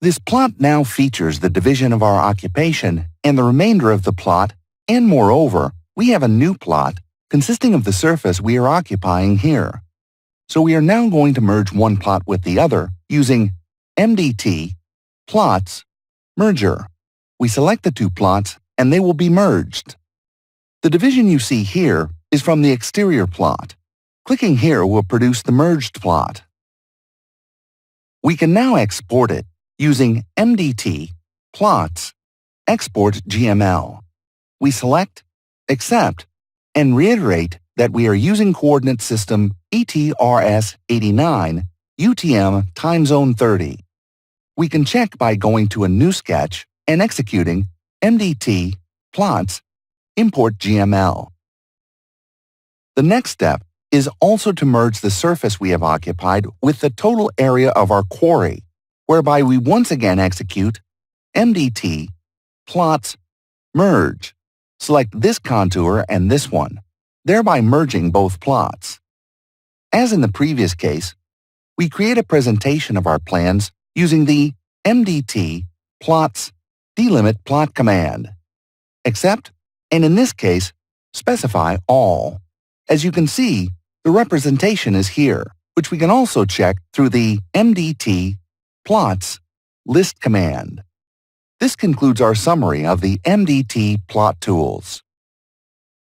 This plot now features the division of our occupation and the remainder of the plot, and moreover, we have a new plot consisting of the surface we are occupying here. So we are now going to merge one plot with the other using MDT, Plots, Merger. We select the two plots and they will be merged. The division you see here is from the exterior plot. Clicking here will produce the merged plot. We can now export it using MDT, Plots, Export GML. We select, Accept, and reiterate that we are using coordinate system ETRS-89, UTM time zone 30. We can check by going to a new sketch and executing MDT, Plots, Import GML. The next step is also to merge the surface we have occupied with the total area of our quarry, whereby we once again execute MDT, Plots, Merge. Select this contour and this one, thereby merging both plots. As in the previous case, we create a presentation of our plans using the MDT, Plots, Delimit plot command. Accept, and in this case, specify all. As you can see, the representation is here, which we can also check through the MDT, Plots, List command. This concludes our summary of the MDT plot tools.